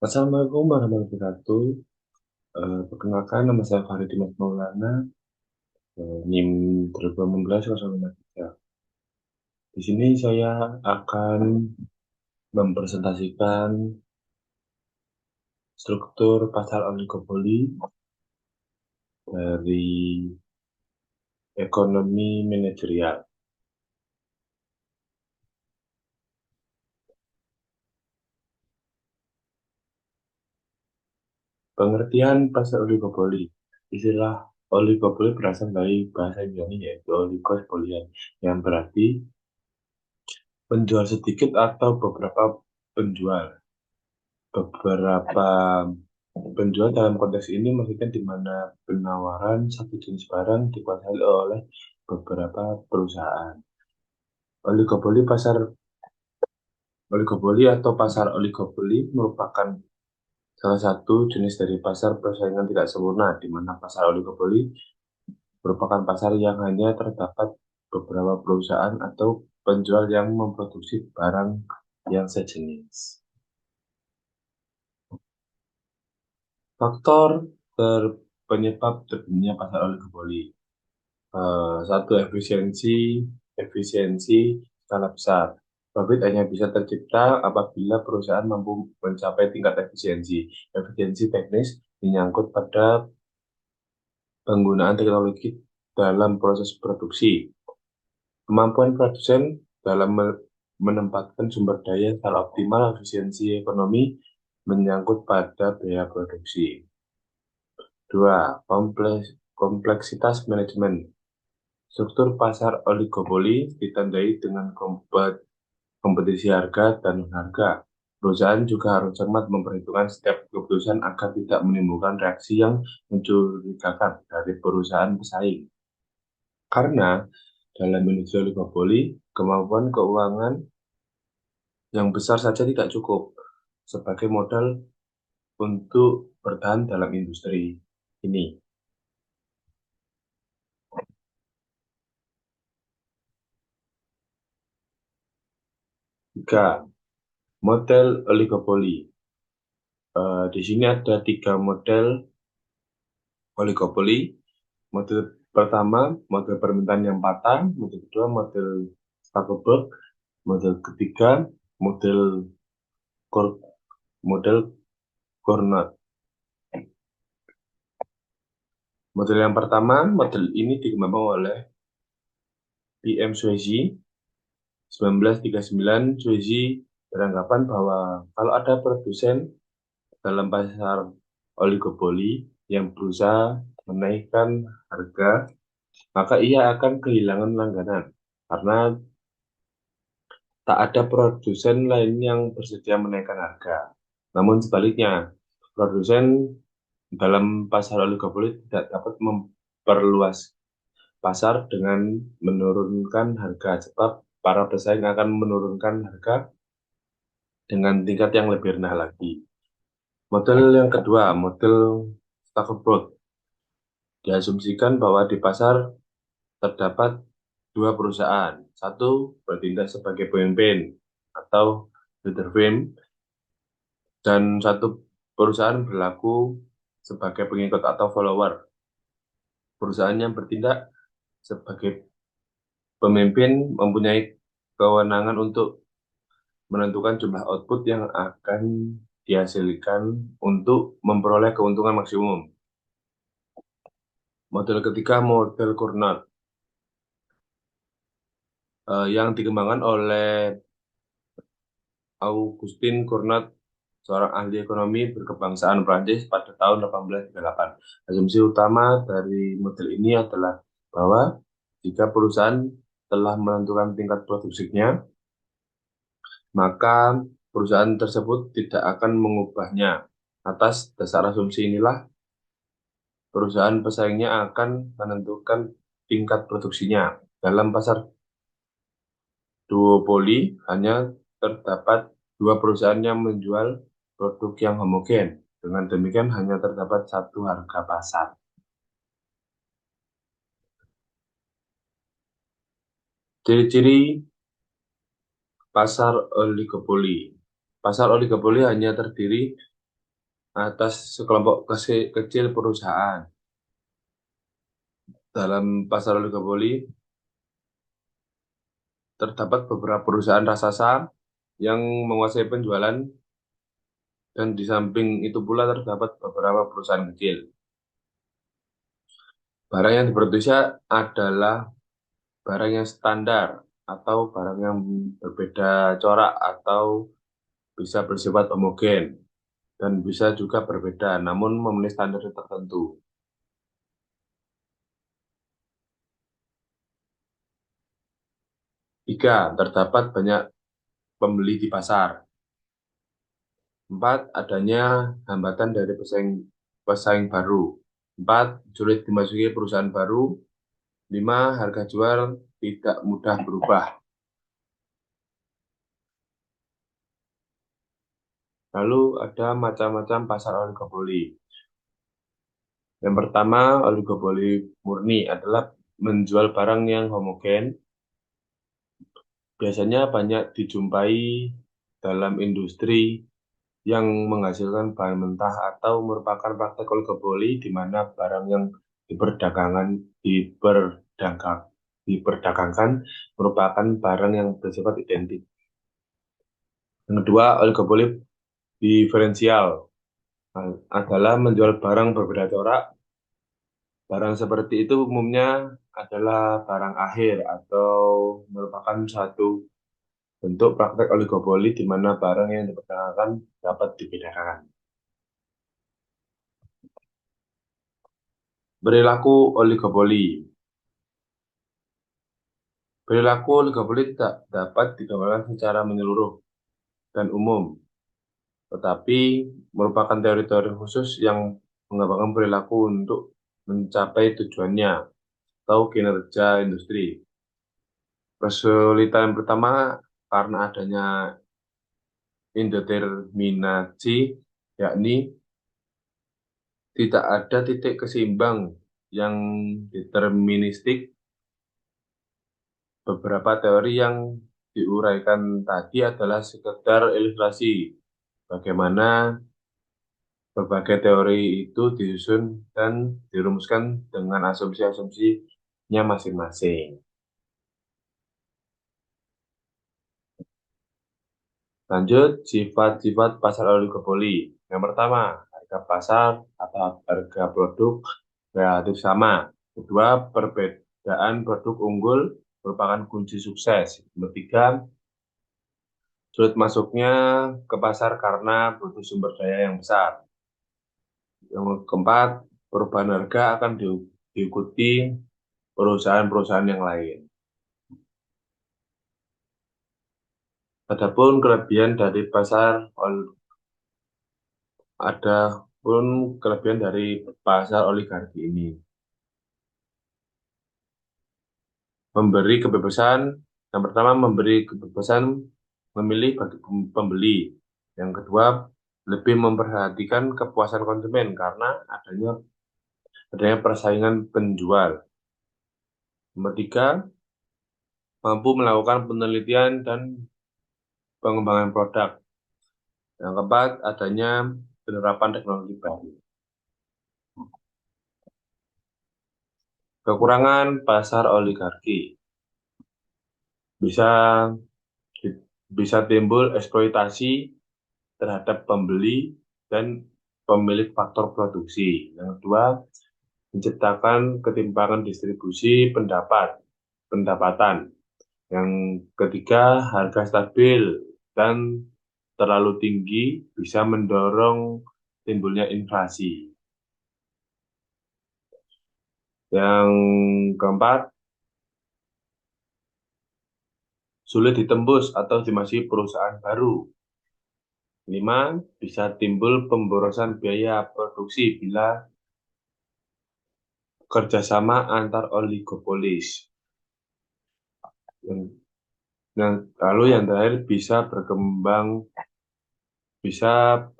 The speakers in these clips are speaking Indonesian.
Assalamualaikum warahmatullahi wabarakatuh. Perkenalkan, nama saya Farid Dimas Maulana, NIM 2016-053. Di sini saya akan mempresentasikan struktur pasar oligopoli dari ekonomi manajerial. Pengertian pasar oligopoli. Istilah oligopoli berasal dari bahasa Yunani yaitu oligos polion, yang berarti penjual sedikit atau beberapa penjual. Beberapa penjual dalam konteks ini maksudnya di mana penawaran satu jenis barang dikuasai oleh beberapa perusahaan. Oligopoli pasar Oligopoli atau pasar oligopoli merupakan salah satu jenis dari pasar persaingan tidak sempurna, di mana pasar oligopoli merupakan pasar yang hanya terdapat beberapa perusahaan atau penjual yang memproduksi barang yang sejenis. Faktor penyebab terjadinya pasar oligopoli. Satu, efisiensi skala besar. Profit hanya bisa tercipta apabila perusahaan mampu mencapai tingkat efisiensi. Efisiensi teknis menyangkut pada penggunaan teknologi dalam proses produksi. Kemampuan produsen dalam menempatkan sumber daya secara optimal. Efisiensi ekonomi menyangkut pada biaya produksi. Dua, kompleksitas manajemen. Struktur pasar oligopoli ditandai dengan kompetisi harga dan harga. Perusahaan juga harus cermat memperhitungkan setiap keputusan agar tidak menimbulkan reaksi yang mencurigakan dari perusahaan pesaing. Karena dalam industri oligopoli, kemampuan keuangan yang besar saja tidak cukup sebagai modal untuk bertahan dalam industri ini. Tiga, model oligopoli. Di sini ada tiga model oligopoli. Model pertama, model permintaan yang patah. Model kedua, model Stackelberg. Model ketiga, model Cor- model Cornut. Model yang pertama, model ini dikembangkan oleh PM Swayze 1939. Swayze beranggapan bahwa kalau ada produsen dalam pasar oligopoli yang berusaha menaikkan harga, maka ia akan kehilangan langganan karena tak ada produsen lain yang bersedia menaikkan harga. Namun sebaliknya, produsen dalam pasar oligopoli tidak dapat memperluas pasar dengan menurunkan harga, sebab para pesaing akan menurunkan harga dengan tingkat yang lebih rendah lagi. Model yang kedua, model Stackelberg. Diasumsikan bahwa di pasar terdapat dua perusahaan. Satu bertindak sebagai pemimpin atau leader firm, dan satu perusahaan berlaku sebagai pengikut atau follower. Perusahaan yang bertindak sebagai pemimpin mempunyai kewenangan untuk menentukan jumlah output yang akan dihasilkan untuk memperoleh keuntungan maksimum. Model ketiga, model Cournot, yang dikembangkan oleh Augustin Cournot, seorang ahli ekonomi berkebangsaan Prancis pada tahun 1838. Asumsi utama dari model ini adalah bahwa jika perusahaan telah menentukan tingkat produksinya, maka perusahaan tersebut tidak akan mengubahnya. Atas dasar asumsi inilah, perusahaan pesaingnya akan menentukan tingkat produksinya. Dalam pasar duopoli, hanya terdapat dua perusahaan yang menjual produk yang homogen. Dengan demikian, hanya terdapat satu harga pasar. Ciri-ciri pasar oligopoli. Pasar oligopoli hanya terdiri atas sekelompok kecil perusahaan. Dalam pasar oligopoli, terdapat beberapa perusahaan raksasa yang menguasai penjualan, dan di samping itu pula terdapat beberapa perusahaan kecil. Barang yang diproduksi adalah barang yang standar atau barang yang berbeda corak atau bisa bersifat homogen dan bisa juga berbeda namun memenuhi standar tertentu. Tiga, terdapat banyak pembeli di pasar. Empat, adanya hambatan dari pesaing baru. Empat, sulit dimasuki perusahaan baru. Lima, harga jual tidak mudah berubah. Lalu ada macam-macam pasar oligopoli. Yang pertama, oligopoli murni adalah menjual barang yang homogen, biasanya banyak dijumpai dalam industri yang menghasilkan bahan mentah atau merupakan praktek oligopoli di mana barang yang diperdagangkan diperdagang, diperdagangkan merupakan barang yang bersifat identik. Yang kedua, oligopoli diferensial adalah menjual barang berbeda corak. Barang seperti itu umumnya adalah barang akhir atau merupakan satu bentuk praktek oligopoli di mana barang yang diperdagangkan dapat dibedakan. Perilaku oligopoli. Perilaku oligopoli tidak dapat digambarkan secara menyeluruh dan umum, tetapi merupakan teori-teori khusus yang mengembangkan perilaku untuk mencapai tujuannya atau kinerja industri. Kesulitan pertama karena adanya indeterminasi, yakni tidak ada titik keseimbang yang deterministik. Beberapa teori yang diuraikan tadi adalah sekedar ilustrasi bagaimana berbagai teori itu disusun dan dirumuskan dengan asumsi-asumsinya masing-masing. Lanjut, sifat-sifat pasar oligopoli. Yang pertama, harga pasar atau harga produk relatif sama. Kedua, perbedaan produk unggul merupakan kunci sukses. Ketiga, sulit masuknya ke pasar karena butuh sumber daya yang besar. Yang keempat, perubahan harga akan diikuti perusahaan-perusahaan yang lain. Adapun kelebihan dari ada pun kelebihan dari pasar oligarki ini. Memberi kebebasan, yang pertama memberi kebebasan memilih bagi pembeli. Yang kedua, lebih memperhatikan kepuasan konsumen karena adanya persaingan penjual. Nomor tiga, mampu melakukan penelitian dan pengembangan produk. Yang keempat, adanya penerapan teknologi baru. Kekurangan pasar oligarki bisa bisa timbul eksploitasi terhadap pembeli dan pemilik faktor produksi. Yang kedua, menciptakan ketimpangan distribusi pendapatan. Yang ketiga, harga stabil dan terlalu tinggi bisa mendorong timbulnya inflasi. Yang keempat, sulit ditembus atau dimasuki perusahaan baru. 5. Bisa timbul pemborosan biaya produksi bila kerjasama antar oligopolis. Lalu yang terakhir bisa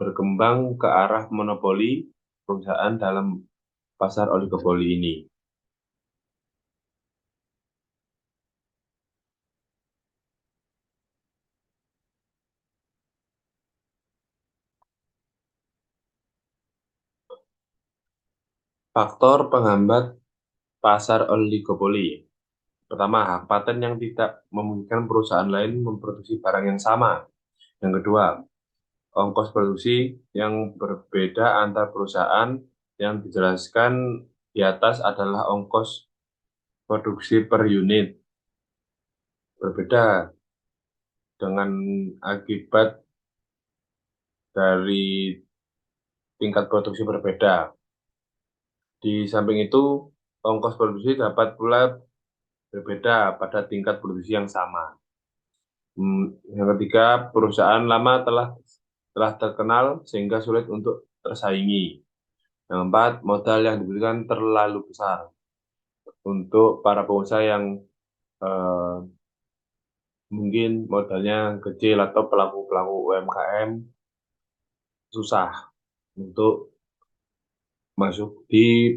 berkembang ke arah monopoli perusahaan dalam pasar oligopoli ini. Faktor penghambat pasar oligopoli. Pertama, hak paten yang tidak memungkinkan perusahaan lain memproduksi barang yang sama. Yang kedua, ongkos produksi yang berbeda antar perusahaan yang dijelaskan di atas adalah ongkos produksi per unit. Berbeda dengan akibat dari tingkat produksi berbeda. Di samping itu, ongkos produksi dapat pula berbeda pada tingkat produksi yang sama. Yang ketiga, perusahaan lama telah terkenal sehingga sulit untuk tersaingi. Yang keempat, modal yang diberikan terlalu besar untuk para pengusaha yang eh, mungkin modalnya kecil atau pelaku-pelaku UMKM susah untuk masuk di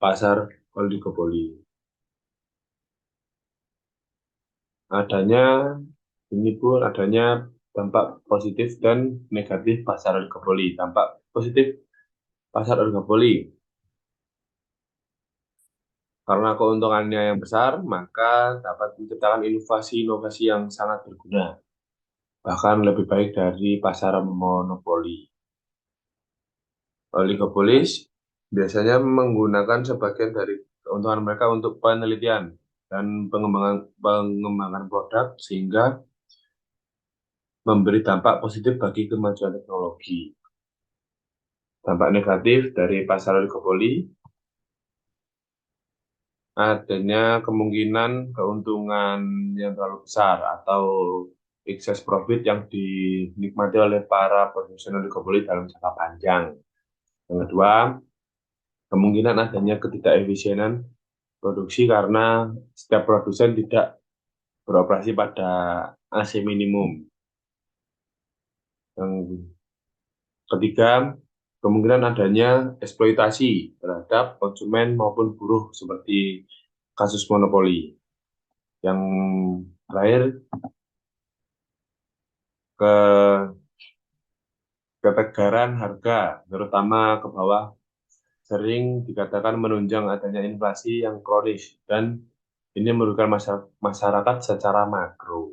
pasar oligopoli. Adanya ini pun adanya dampak positif dan negatif pasar oligopoli. Dampak positif pasar oligopoli karena keuntungannya yang besar, maka dapat menciptakan inovasi-inovasi yang sangat berguna, bahkan lebih baik dari pasar monopoli. Oligopolis biasanya menggunakan sebagian dari keuntungan mereka untuk penelitian dan pengembangan produk sehingga memberi dampak positif bagi kemajuan teknologi. Dampak negatif dari pasar oligopoli adanya kemungkinan keuntungan yang terlalu besar atau excess profit yang dinikmati oleh para produsen oligopoli dalam jangka panjang. Yang kedua, kemungkinan adanya ketidakefisienan produksi karena setiap produsen tidak beroperasi pada AC minimum. Yang ketiga, kemungkinan adanya eksploitasi terhadap konsumen maupun buruh seperti kasus monopoli. Yang terakhir, ke ketegaran harga, terutama ke bawah, sering dikatakan menunjang adanya inflasi yang kronis dan ini merugikan masyarakat secara makro.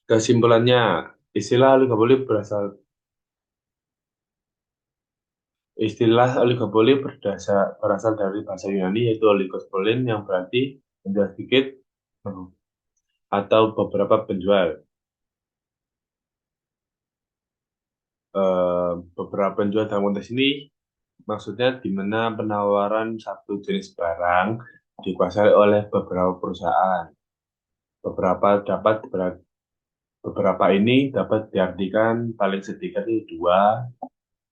Kesimpulannya, istilah oligopoli berasal dari bahasa Yunani yaitu oligospolin yang berarti menjual sedikit atau beberapa penjual. Beberapa penjual dalam konteks ini maksudnya di mana penawaran satu jenis barang dikuasai oleh beberapa perusahaan. Beberapa ini dapat diartikan paling sedikit itu dua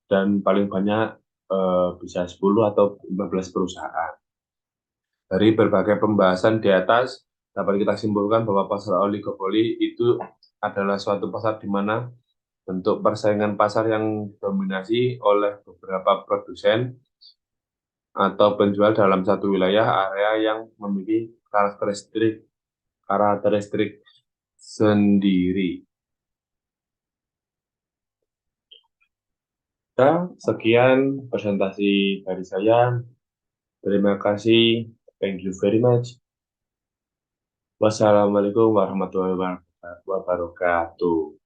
dan paling banyak bisa 10 atau 15 perusahaan. Dari berbagai pembahasan di atas, dapat kita simpulkan bahwa pasar oligopoli itu adalah suatu pasar di mana bentuk persaingan pasar yang didominasi oleh beberapa produsen atau penjual dalam satu wilayah area yang memiliki karakteristik sendiri. Ya, sekian presentasi dari saya. Terima kasih. Thank you very much. Wassalamualaikum warahmatullahi wabarakatuh.